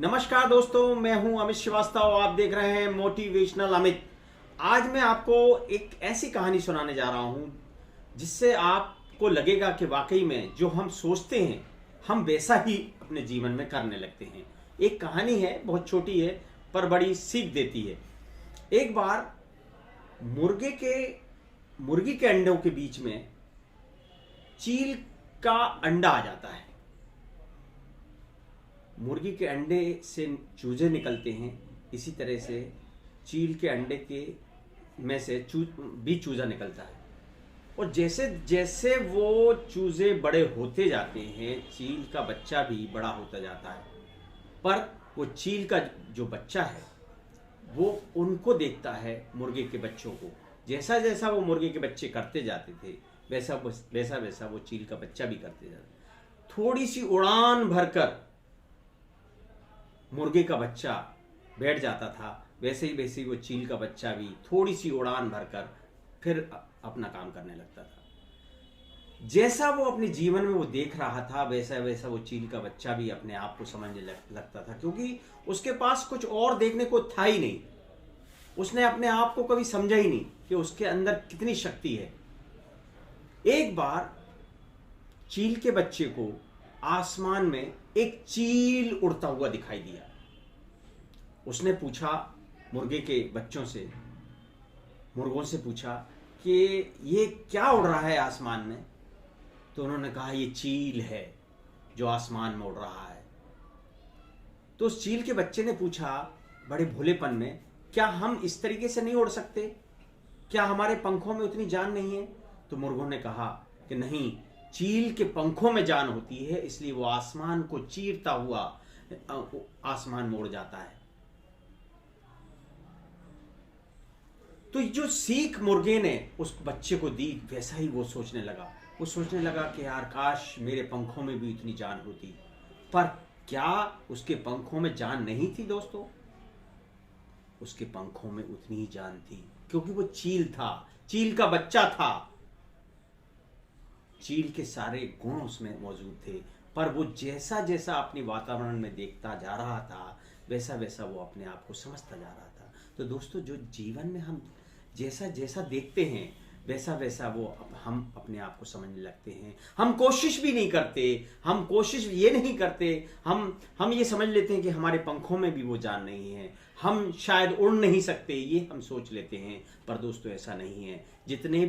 नमस्कार दोस्तों, मैं हूं अमित श्रीवास्तव। आप देख रहे हैं मोटिवेशनल अमित। आज मैं आपको एक ऐसी कहानी सुनाने जा रहा हूं जिससे आपको लगेगा कि वाकई में जो हम सोचते हैं हम वैसा ही अपने जीवन में करने लगते हैं। एक कहानी है, बहुत छोटी है पर बड़ी सीख देती है। एक बार मुर्गी के अंडों के बीच में चील का अंडा आ जाता है। मुर्गी के अंडे से चूजे निकलते हैं, इसी तरह से चील के अंडे के में से भी चूजा निकलता है। और जैसे जैसे वो चूजे बड़े होते जाते हैं, चील का बच्चा भी बड़ा होता जाता है। पर वो चील का जो बच्चा है वो उनको देखता है, मुर्गे के बच्चों को। जैसा जैसा वो मुर्गे के बच्चे करते जाते थे वैसा वैसा वो चील का बच्चा भी करते जाता। थोड़ी सी उड़ान भरकर मुर्गे का बच्चा बैठ जाता था, वैसे ही वो चील का बच्चा भी थोड़ी सी उड़ान भरकर फिर अपना काम करने लगता था। जैसा वो अपने जीवन में वो देख रहा था वैसा वैसा वो चील का बच्चा भी अपने आप को समझने लगता था, क्योंकि उसके पास कुछ और देखने को था ही नहीं। उसने अपने आप को कभी समझा ही नहीं कि उसके अंदर कितनी शक्ति है। एक बार चील के बच्चे को आसमान में एक चील उड़ता हुआ दिखाई दिया। उसने पूछा मुर्गों से पूछा कि ये क्या उड़ रहा है आसमान में। तो उन्होंने कहा ये चील है जो आसमान में उड़ रहा है। तो उस चील के बच्चे ने पूछा बड़े भोलेपन में, क्या हम इस तरीके से नहीं उड़ सकते? क्या हमारे पंखों में उतनी जान नहीं है? तो मुर्गों ने कहा कि नहीं, चील के पंखों में जान होती है, इसलिए वो आसमान को चीरता हुआ आसमान में उड़ जाता है। तो जो सीख मुर्गे ने उस बच्चे को दी वैसा ही वो सोचने लगा कि यार काश मेरे पंखों में भी इतनी जान होती। पर क्या उसके पंखों में जान नहीं थी दोस्तों? उसके पंखों में उतनी ही जान थी, क्योंकि वो चील था, चील का बच्चा था। चील के सारे गुण उसमें मौजूद थे, पर वो जैसा जैसा अपने वातावरण में देखता जा रहा था वैसा वैसा वो अपने आप को समझता जा रहा था। तो दोस्तों, जो जीवन में हम जैसा जैसा देखते हैं वैसा वैसा हम अपने आप को समझने लगते हैं। हम कोशिश भी नहीं करते, हम कोशिश ये नहीं करते, हम ये समझ लेते हैं कि हमारे पंखों में भी वो जान नहीं है, हम शायद उड़ नहीं सकते, ये हम सोच लेते हैं। पर दोस्तों, ऐसा नहीं है। जितने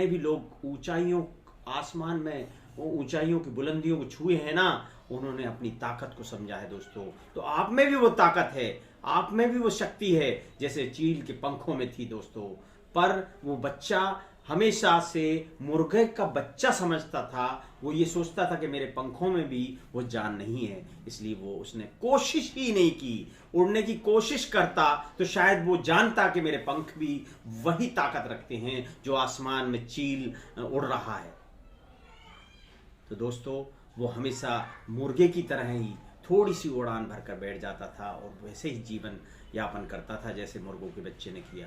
भी लोग आसमान में ऊंचाइयों की बुलंदियों को छुए हैं ना, उन्होंने अपनी ताकत को समझा है दोस्तों। तो आप में भी वो ताकत है, आप में भी वो शक्ति है जैसे चील के पंखों में थी दोस्तों। पर वो बच्चा हमेशा से मुर्गे का बच्चा समझता था, वो ये सोचता था कि मेरे पंखों में भी वो जान नहीं है, इसलिए उसने कोशिश ही नहीं की। उड़ने की कोशिश करता तो शायद वो जानता कि मेरे पंख भी वही ताकत रखते हैं जो आसमान में चील उड़ रहा है। तो दोस्तों, वो हमेशा मुर्गे की तरह ही थोड़ी सी उड़ान भरकर बैठ जाता था और वैसे ही जीवन यापन करता था जैसे मुर्गों के बच्चे ने किया।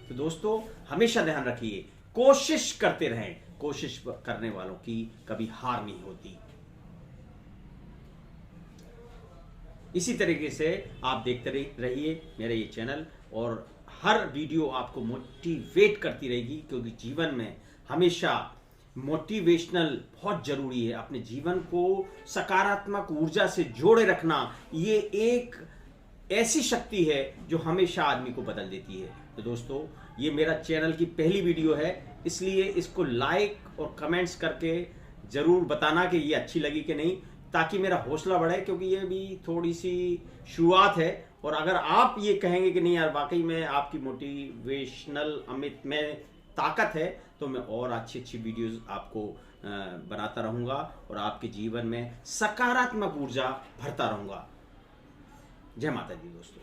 तो दोस्तों, हमेशा ध्यान रखिए, कोशिश करते रहें। कोशिश करने वालों की कभी हार नहीं होती। इसी तरीके से आप देखते रहिए मेरा ये चैनल, और हर वीडियो आपको मोटिवेट करती रहेगी, क्योंकि जीवन में हमेशा मोटिवेशनल बहुत जरूरी है। अपने जीवन को सकारात्मक ऊर्जा से जोड़े रखना, ये एक ऐसी शक्ति है जो हमेशा आदमी को बदल देती है। तो दोस्तों, ये मेरा चैनल की पहली वीडियो है, इसलिए इसको लाइक और कमेंट्स करके जरूर बताना कि ये अच्छी लगी कि नहीं, ताकि मेरा हौसला बढ़े, क्योंकि ये भी थोड़ी सी शुरुआत है। और अगर आप ये कहेंगे कि नहीं यार वाकई में आपकी मोटिवेशनल अमित में ताकत है, तो मैं और अच्छी वीडियोस आपको बनाता रहूंगा और आपके जीवन में सकारात्मक ऊर्जा भरता रहूंगा। जय माता दी दोस्तों।